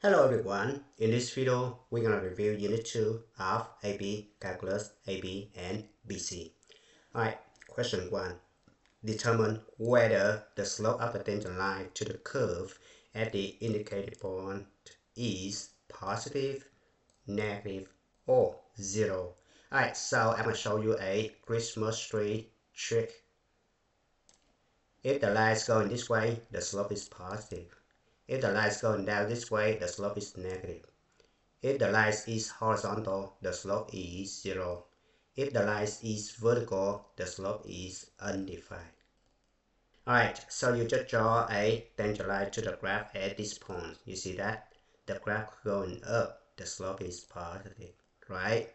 Hello everyone, in this video we're going to review Unit 2 of AB, Calculus, AB and BC. Alright, question 1. Determine whether the slope of the tangent line to the curve at the indicated point is positive, negative or 0. Alright, so I'm going to show you a Christmas tree trick. If the line is going this way, the slope is positive. If the line is going down this way, the slope is negative. If the line is horizontal, the slope is 0. If the line is vertical, the slope is undefined. Alright, so you just draw a tangent line to the graph at this point. You see that? The graph going up, the slope is positive, right?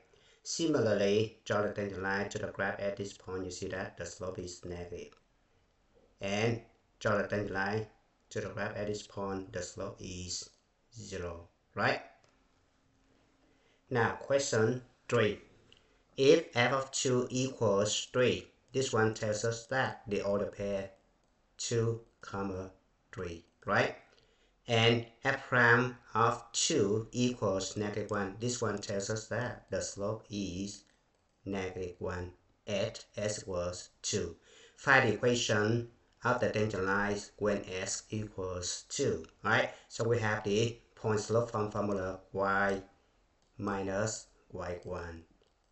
Similarly, draw the tangent line to the graph at this point. You see that? The slope is negative. And draw the tangent line to the graph at this point. The slope is 0, right? Now, question 3. If f of 2 equals 3, this one tells us that the order pair 2, 3, right? And f prime of 2 equals negative 1. This one tells us that the slope is negative 1 at s equals 2. Find the equation of the tangent lines when s equals 2, right? So we have the point slope from formula y minus y1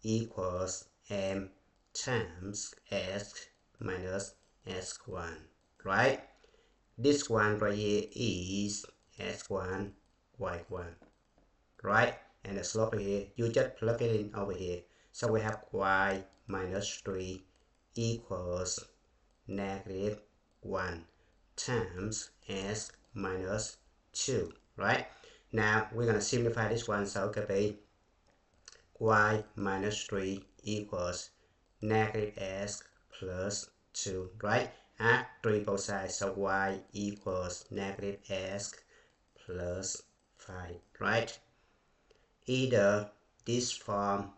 equals m times s minus s1, right? This one right here is s1 y1, right? And the slope here, you just plug it in over here. So we have y minus 3 equals negative 1 times s minus 2, right? Now we're going to simplify this one, so it could be y minus 3 equals negative s plus 2, right? Add 3 both sides, so y equals negative s plus 5, right? Either this form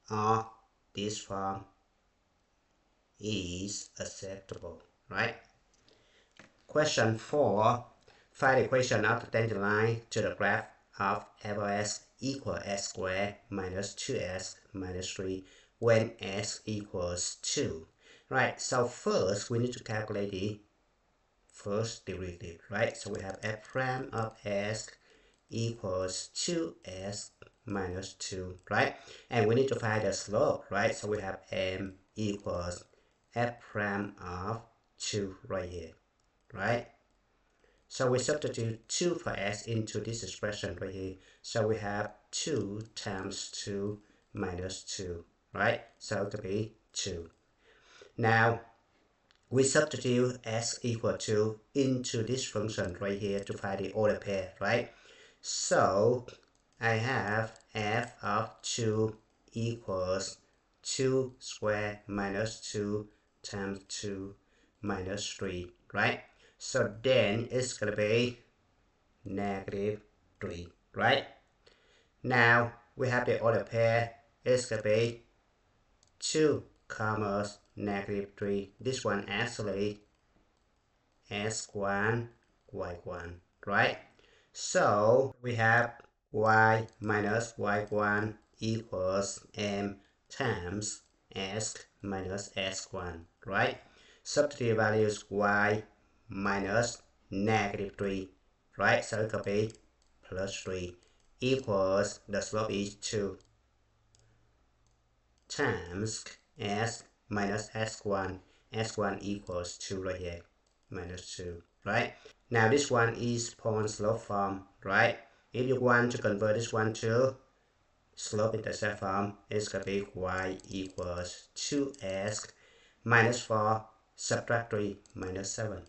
or this form is acceptable, right? Question 4. Find the equation of the tangent line to the graph of f of s equals s squared minus 2s minus 3 when s equals 2. Right, so first we need to calculate the first derivative, right? So we have f prime of s equals 2s minus 2, right? And we need to find the slope, right? So we have m equals f prime of 2 right here, right? So we substitute 2 for s into this expression right here. So we have 2 times 2 minus 2, right? So it could be 2. Now, we substitute s equal to into this function right here to find the order pair, right? So I have f of 2 equals 2 squared minus 2 times 2 minus 3, right? So then it's going to be negative 3, right? Now we have the order pair. It's going to be 2 commas negative 3. This one actually s1 y1, right? So we have y minus y1 equals m times s minus s1, right? Substitute values y minus negative 3, right? So it could be plus 3 equals, the slope is 2 times s minus s1. s1 equals 2 right here, minus 2, right? Now this one is point slope form, right? If you want to convert this one to slope intercept form, it's going to be y equals 2s minus 4 subtract 3 minus 7,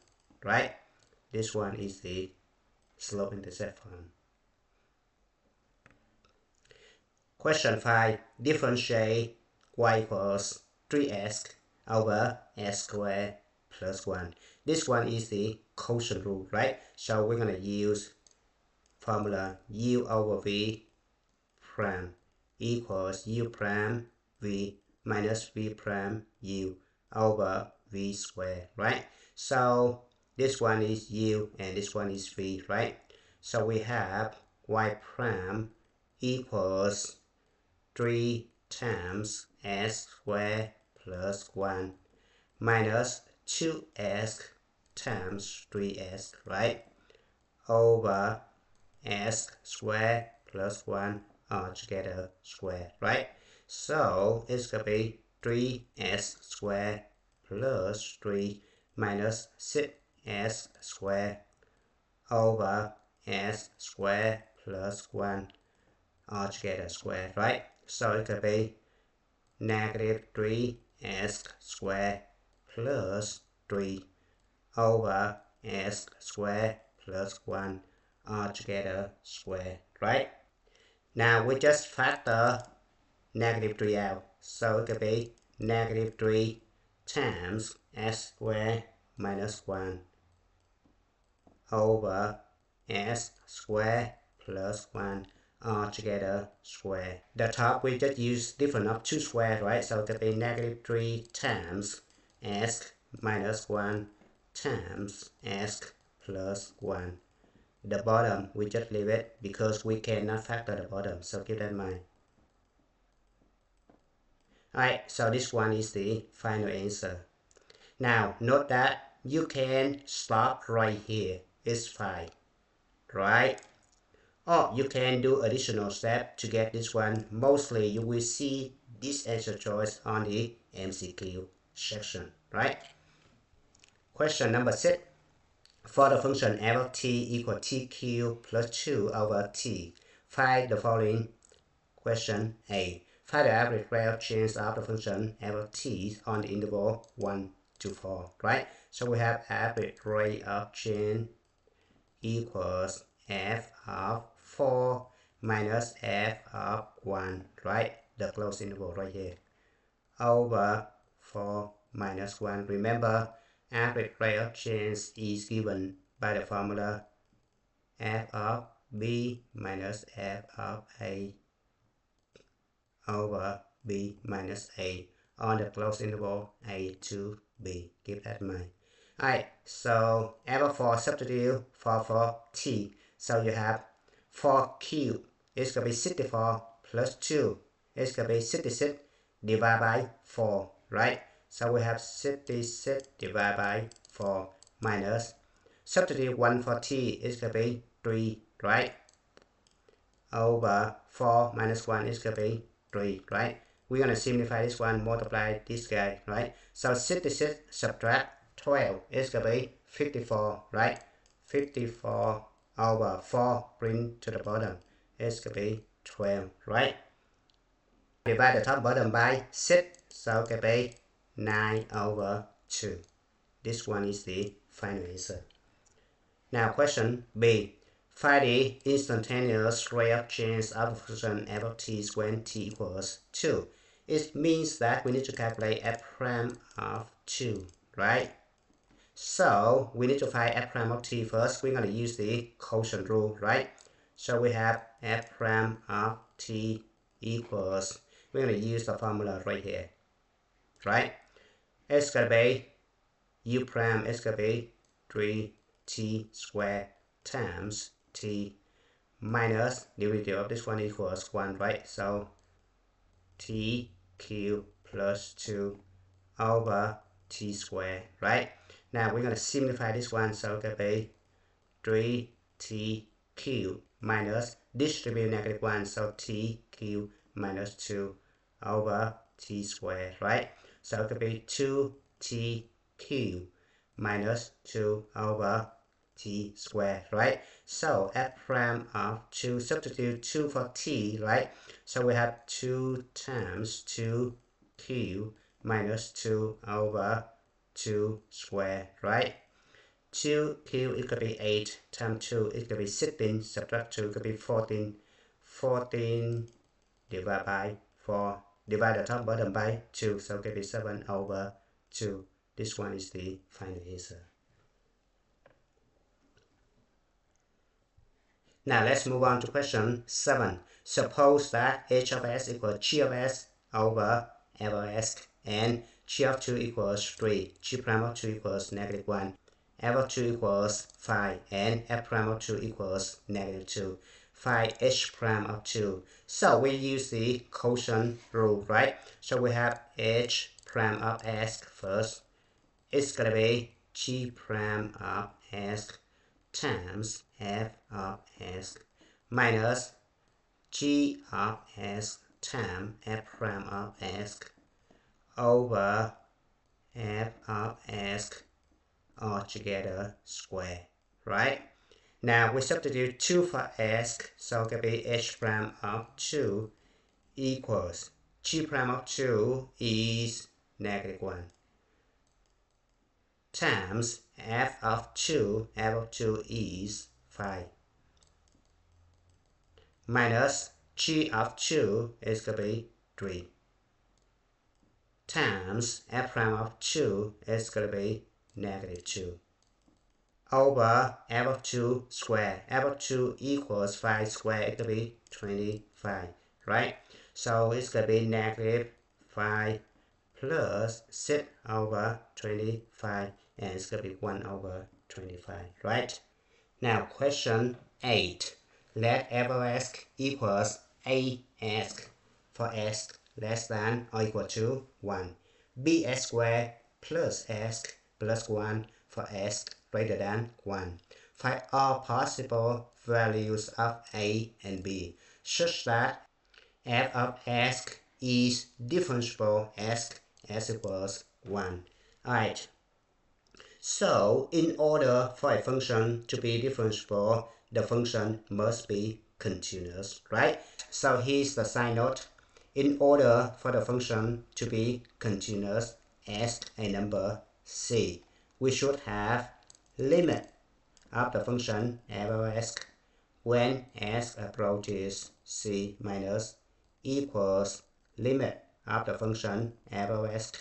right? This one is the slope intercept form. Question 5. Differentiate y equals 3s over s squared plus 1. This one is the quotient rule, right? So we're going to use formula u over v prime equals u prime v minus v prime u over v squared, right? So this one is u and this one is v, right? So we have y prime equals 3 times s squared plus 1 minus 2s times 3s, right? Over s squared plus 1 altogether squared, right? So it's going to be 3s squared plus 3 minus 6s squared over s squared plus 1 altogether squared, right? So it could be negative 3s squared plus 3 over s squared plus 1 altogether squared, right? Now we just factor negative 3 out, so it could be negative 3 times s squared minus 1 over s squared plus 1 altogether square. The top we just use difference of two squares, right? So it could be negative 3 times s minus 1 times s plus 1. The bottom we just leave it because we cannot factor the bottom, so keep that in mind. Alright, so this one is the final answer. Now note that you can stop right here, it's fine, right? Or you can do additional step to get this one. Mostly you will see this answer choice on the MCQ section, right? Question number 6. For the function f of t equal tq plus 2 over t, find the following. Question A. Find the average rate of change of the function f of t on the interval 1 to 4, right? So we have average rate of change equals f of 4 minus f of 1, right? The closed interval right here, over 4 minus 1. Remember, average rate of change is given by the formula f of b minus f of a over b minus a on the closed interval a to b. Keep that in mind. Alright, so f of 4 substitute for t. So you have 4 cubed, it's going to be 64 plus 2, it's going to be 66 divided by 4, right? So we have 66 divided by 4 minus, substitute 1 for t, it's going to be 3, right? Over 4 minus 1 is going to be 3, right? We're going to simplify this one, multiply this guy, right? So 66 subtract 12 is going to be 54, right? 54 over 4, bring to the bottom, it's going to be 12, right? Divide the top bottom by 6, so it can be 9 over 2. This one is the final answer. Now question B. Find the instantaneous rate of change of the function f of t when t equals 2. It means that we need to calculate f prime of 2, right? So we need to find f prime of t first. We're going to use the quotient rule, right? So we have f prime of t equals, we're going to use the formula right here, right? It's going to be u prime, it's going to be 3t squared times t minus derivative of this one equals 1, right? So t cubed plus 2 over t squared, right? Now we're going to simplify this one, so it could be 3t cubed minus distribute negative 1, so t cubed minus 2 over t squared, right? So it could be 2t cubed minus 2 over t squared, right? So f prime of 2, substitute 2 for t, right? So we have 2 times 2 cubed minus 2 over 2 squared, right? 2 cubed, it could be 8 times 2, it could be 16, subtract 2, it could be 14. 14 divided by 4, divide the top bottom by 2, so it could be 7 over 2. This one is the final answer. Now let's move on to question 7. Suppose that h of s equals g of s over f of s and g of 2 equals 3, g prime of 2 equals negative 1. f of 2 equals 5 and f prime of 2 equals -2. Find h prime of 2. So we use the quotient rule, right? So we have h prime of s first. It's gonna be g prime of s times f of s minus g of s times f prime of s over f of s altogether square, right? Now we substitute 2 for s, so it can be h prime of 2 equals g prime of 2 is -1 times f of 2 is 5 minus g of 2 is going to be 3 times f prime of 2 is going to be -2 over f of 2 square. F of 2 equals 5 square, it will be 25, right? So it's going to be -5 plus 6 over 25, and it's going to be 1 over 25, right? Now question 8. Let f of s equals as for s less than or equal to 1. Bs squared plus s plus 1 for s greater than 1. Find all possible values of a and b such that f of s is differentiable as equals 1. Alright. So, in order for a function to be differentiable, the function must be continuous, right? So here's the side note. In order for the function to be continuous as a number c, we should have limit of the function f of s when s approaches c minus equals limit of the function f of s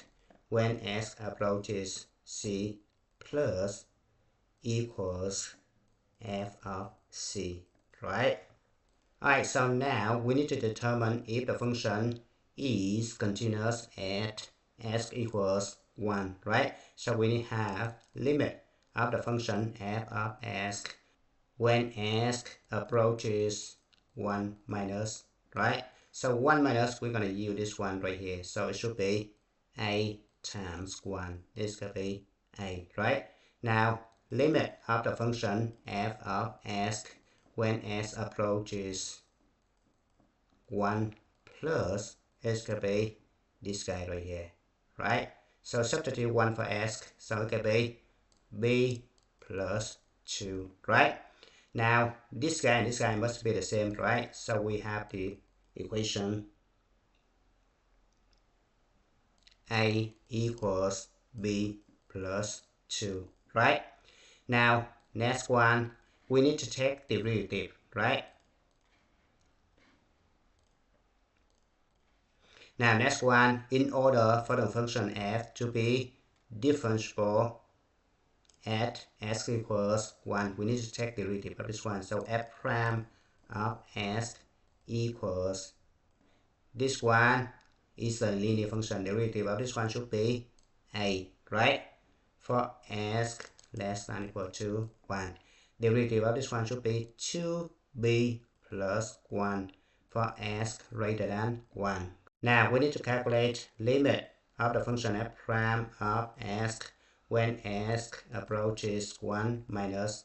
when s approaches c plus equals f of c, right? Alright, so now we need to determine if the function is continuous at s equals 1, right? So we have limit of the function f of s when s approaches 1 minus, right? So 1 minus, we're going to use this one right here. So it should be a times 1. This could be a, right? Now, limit of the function f of s when s approaches 1 plus, it could be this guy right here, right? So substitute 1 for s, so it could be b plus 2, right? Now, this guy and this guy must be the same, right? So we have the equation a equals b plus 2, right? Now, next one, we need to take the derivative, right? Now, next one, in order for the function f to be differentiable at s equals 1, we need to take the derivative of this one. So f prime of s equals, this one is a linear function. The derivative of this one should be a, right? For s less than or equal to 1. The derivative of this one should be 2b plus 1 for s greater than 1. Now we need to calculate limit of the function f prime of s when s approaches 1 minus,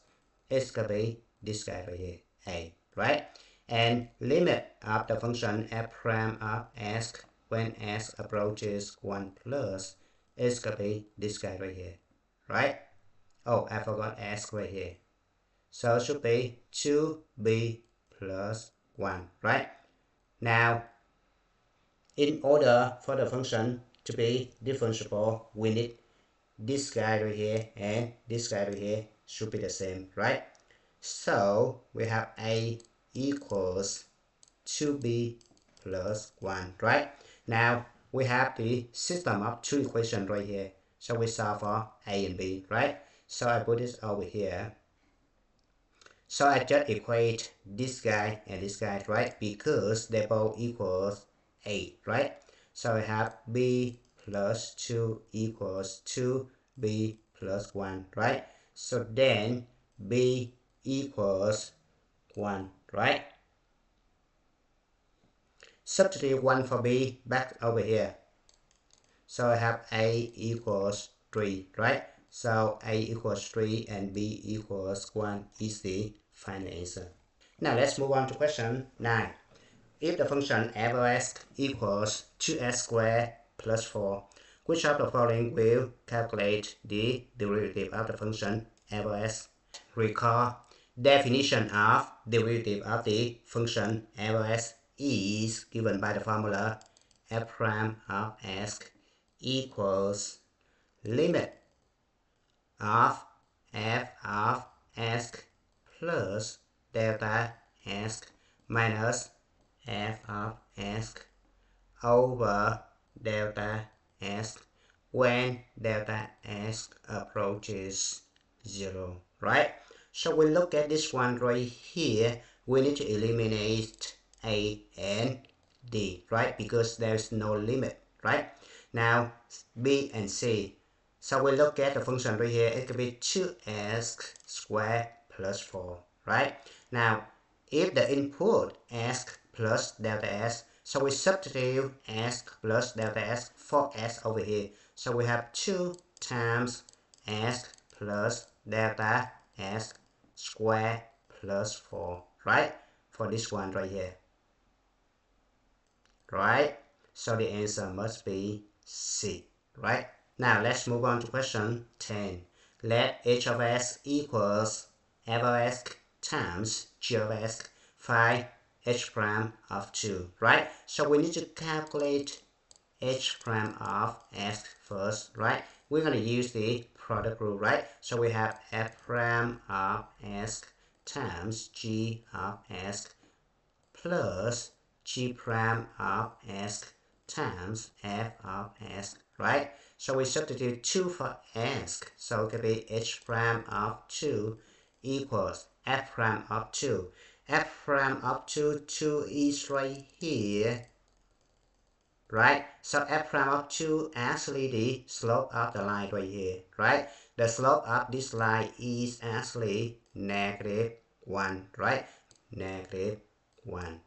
it's going to be this guy right here, a, right? And limit of the function f prime of s when s approaches 1 plus, it's going to be this guy right here, right? Oh, I forgot s right here. So it should be 2b plus 1, right? Now, in order for the function to be differentiable, we need this guy right here and this guy right here should be the same, right? So we have a equals 2b plus 1, right? Now we have the system of two equations right here. So we solve for a and b, right? So I put this over here. So I just equate this guy and this guy, right? Because they both equals a, right? So I have b plus 2 equals 2b plus 1, right? So then b equals 1, right? Substitute 1 for b back over here. So I have a equals 3, right? So a equals 3 and b equals 1 is the final answer. Now let's move on to question 9. If the function f of x equals 2x squared plus 4, which of the following will calculate the derivative of the function f of x? Recall, definition of derivative of the function f of x is given by the formula f prime of x equals limit of f of x plus delta x minus f of x over delta x when delta x approaches 0, right? So we look at this one right here. We need to eliminate a and d, right? Because there's no limit, right? Now b and c. So we look at the function right here. It could be 2x squared plus 4, right? Now if the input x plus delta x, so we substitute x plus delta x for x over here. So we have 2 times x plus delta x squared plus 4, right? For this one right here, right? So the answer must be C, right? Now let's move on to question 10. Let h of x equals f of x times g of x. Find h prime of 2, right? So we need to calculate h prime of x first, right? We're going to use the product rule, right? So we have f prime of x times g of x plus g prime of x times f of x, right? So we substitute 2 for x, so it could be h prime of 2 equals f prime of 2. F prime of 2 is right here, right? So f prime of 2 actually the slope of the line right here, right? The slope of this line is actually -1, right? -1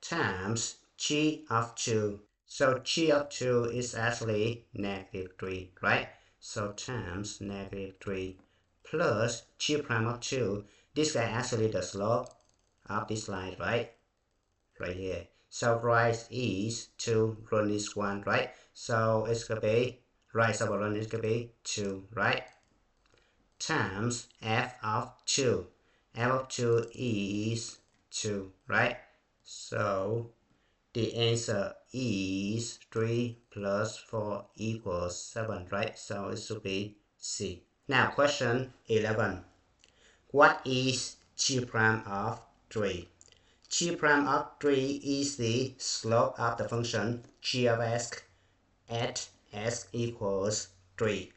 times g of 2. So g of 2 is actually -3, right? So times -3 plus g prime of 2. This guy actually the slope of this line, right? Right here. So right is 2, run is 1, right? So it's gonna be right over run is gonna be 2, right? Times f of 2. F of 2 is 2, right? So the answer is 3 plus 4 equals 7, right? So it should be C. Now question 11. What is g prime of 3? G prime of 3 is the slope of the function g of x at x equals 3.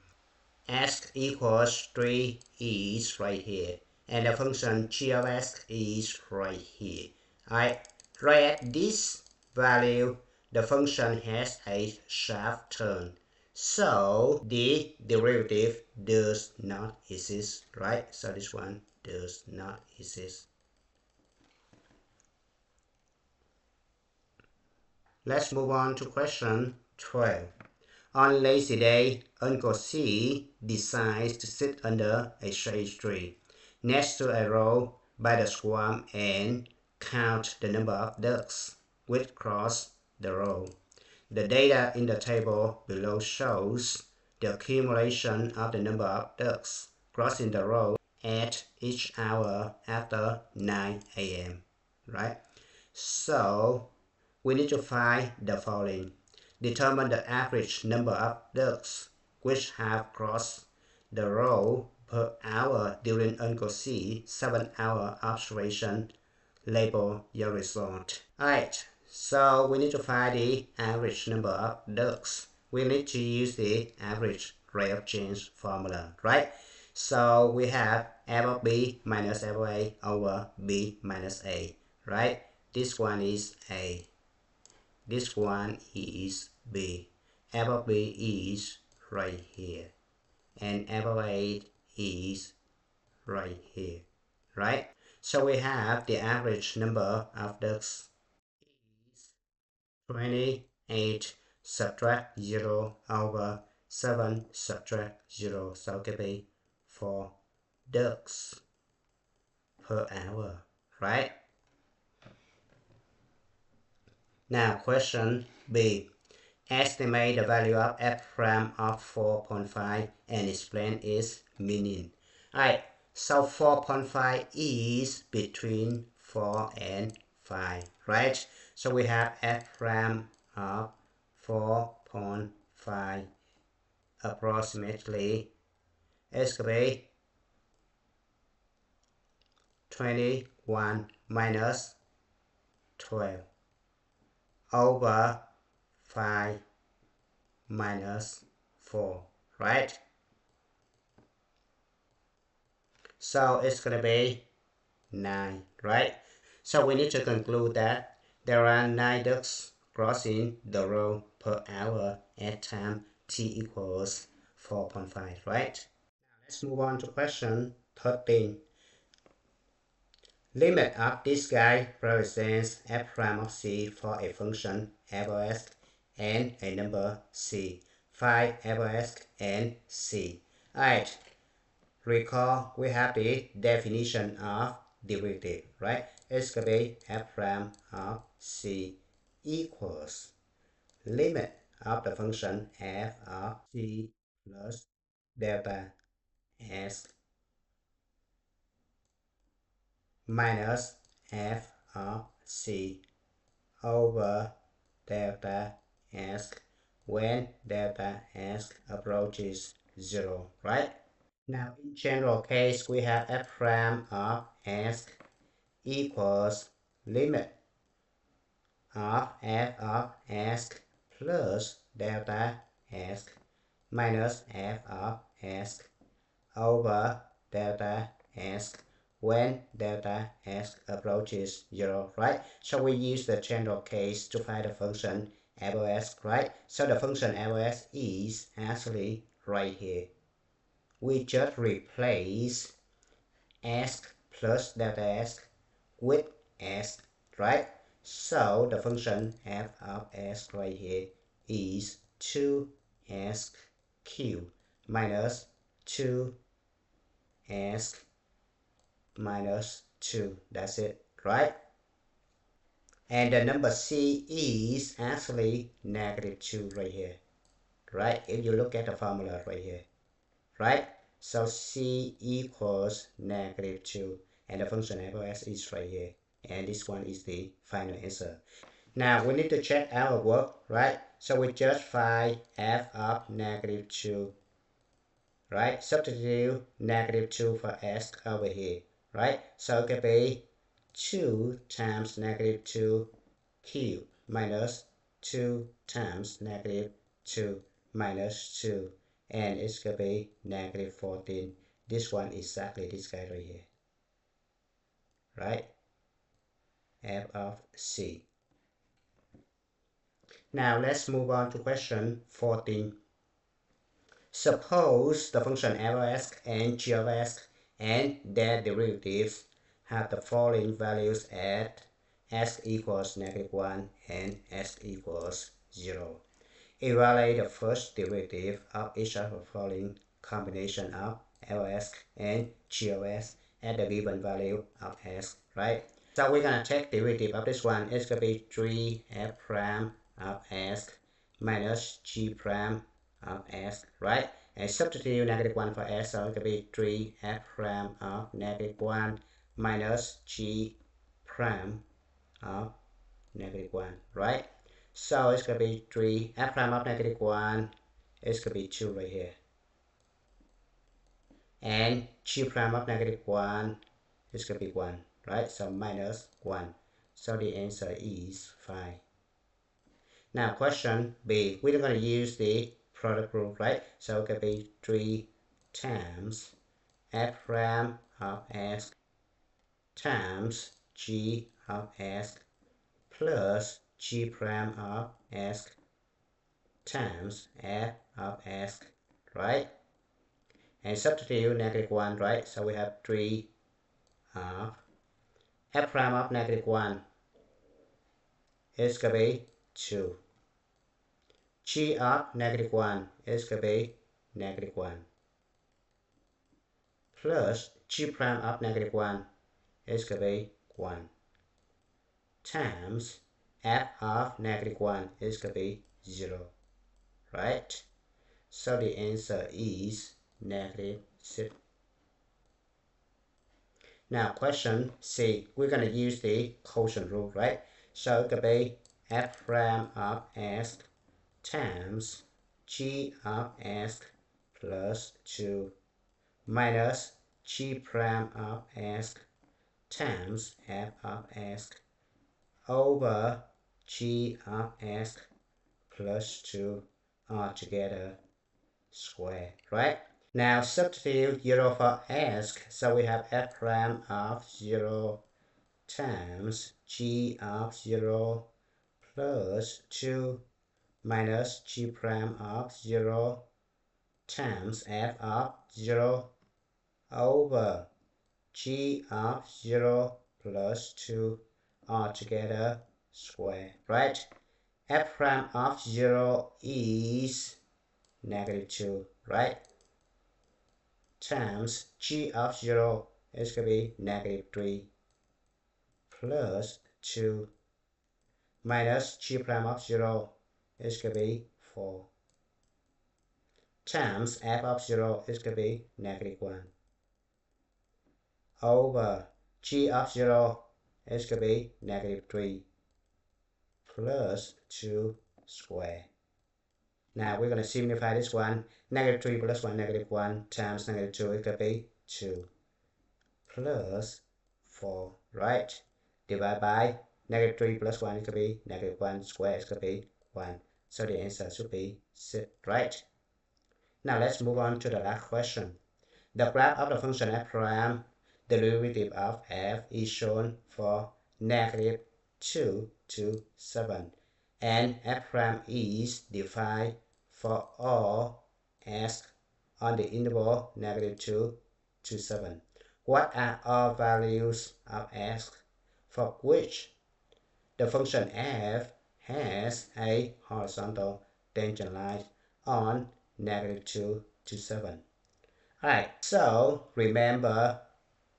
X equals 3 is right here, and the function g of x is right here. Right at this value, the function has a sharp turn, so the derivative does not exist, right? So this one does not exist. Let's move on to question 12. On a lazy day, Uncle C decides to sit under a shade tree next to a row by the swamp and count the number of ducks which cross the row. The data in the table below shows the accumulation of the number of ducks crossing the row at each hour after 9 a.m. Right? So we need to find the following. Determine the average number of ducks which have crossed the row per hour during Uncle C's 7-hour observation. Label your result. Alright, so we need to find the average number of ducks. We need to use the average rate of change formula, right? So we have f of b minus f of a over b minus a, right? This one is a. This one is b. F of b is right here. and average is right here, right? So we have the average number of ducks is 28 subtract 0 over 7 subtract 0, so it could be 4 ducks per hour, right? Now question B. Estimate the value of f prime of 4.5 and explain its meaning. Alright, so 4.5 is between 4 and 5, right? So we have f prime of 4.5 approximately is going to be 21 minus 12 over 5 minus 4, right? So it's going to be 9, right? So we need to conclude that there are 9 ducks crossing the road per hour at time t equals 4.5, right? Let's move on to question 13. Limit of this guy represents f prime of c for a function f(s) and a number c. Find f(s) and c. Alright, recall we have the definition of derivative, right? It's going to be f prime of c equals limit of the function f of c plus delta s minus f of c over delta s when delta s approaches 0, right? Now in general case we have f prime of s equals limit of f of s plus delta s minus f of s over delta s when delta s approaches 0, right? So we use the general case to find the function f of s, right? So the function f of s is actually right here. We just replace s plus delta s with s, right? So the function f of s right here is 2s cubed minus 2s minus 2. That's it, right? And the number c is actually negative 2 right here, right? If you look at the formula right here, right? So c equals negative 2 and the function f of s is right here. And this one is the final answer. Now we need to check our work, right? So we just find f of negative 2, right? Substitute negative 2 for s over here, right? So it could be 2 times negative 2 cubed minus 2 times negative 2 minus 2, and it's going to be negative 14. This one is exactly this guy right here, right? F of c. Now let's move on to question 14. Suppose the function f of s and g of s and their derivatives have the following values at s equals negative 1 and s equals 0. Evaluate the first derivative of each of the following combination of f of s and g of s at the given value of s, right? So we're going to take derivative of this one. It's going to be 3f prime of s minus g prime of s, right? And substitute negative 1 for s, so it could be 3f prime of negative 1 minus g prime of negative 1, right? So it's going to be 3 f prime of negative 1, it's going to be 2 right here. And g prime of negative 1 is going to be 1, right? So minus 1. So the answer is 5. Now question B, we're going to use the product rule, right? So it could be 3 times f prime of s times g of s plus g prime of s times f of s, right? and substitute -1, right? So we have 3 of f prime of -1 is going to be 2. G of -1 is going to be -1. Plus g prime of -1 is going to be 1. Times f of -1 is going to be 0. Right? So the answer is -6. Now question C, we're going to use the quotient rule, right? So it could be f prime of s times g of s plus 2 minus g prime of s times f of s over g of s plus 2 altogether square, right? Now substitute 0 for s, so we have f prime of 0 times g of 0 plus 2 minus g prime of 0 times f of 0 over g of 0 plus 2 altogether square, right? F prime of 0 is -2, right? Times g of 0 is going to be -3 plus 2 minus g prime of 0 is going to be 4 times f of 0 is going to be -1 over g of 0 is going to be -3 plus 2 square. Now we're going to simplify this one. -3 plus 1, -1 times -2 is going to be 2 plus 4, right? Divided by -3 plus 1 is going to be -1 square is going to be 1. So the answer should be 6, right? Now let's move on to the last question. The graph of the function f prime, the derivative of f is shown for -2 to 7, and f prime is defined for all s on the interval -2 to 7. What are all values of s for which the function f has a horizontal tangent line on -2 to 7? Alright, so remember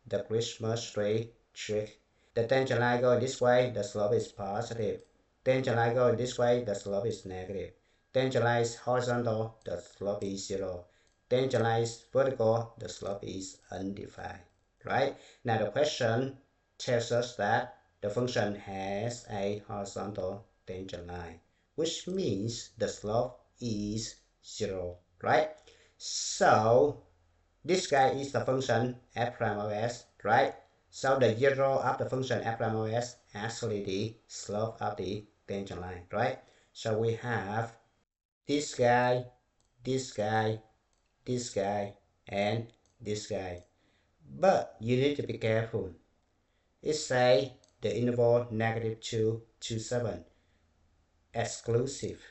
the Christmas tree trick. The tangent line going this way, the slope is positive. Tangent line going this way, the slope is negative. Tangent line is horizontal, the slope is 0. Tangent line is vertical, the slope is undefined. Right? Now the question tells us that the function has a horizontal tangent line, which means the slope is 0. Right? So this guy is the function f prime of s, right? So the 0 of the function f prime of s actually the slope of the tangent line, right? So we have this guy, this guy, this guy, and this guy. But you need to be careful. It say the interval -2 to 7 exclusive,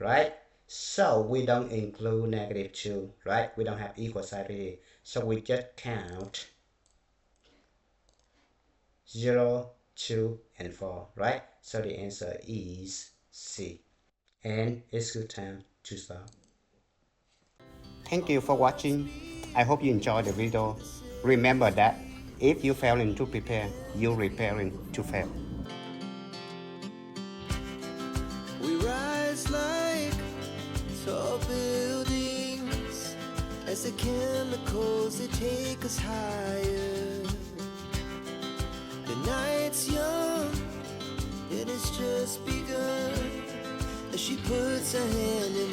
right? So we don't include -2, right? We don't have equal sign here. So we just count 0, 2, and 4, right? So the answer is C. And it's good time to stop. Thank you for watching. I hope you enjoyed the video. Remember that if you failing to prepare, you're preparing to fail. We rise like tall buildings as the chemicals they take us higher. The night's young, it has just begun as she puts her hand in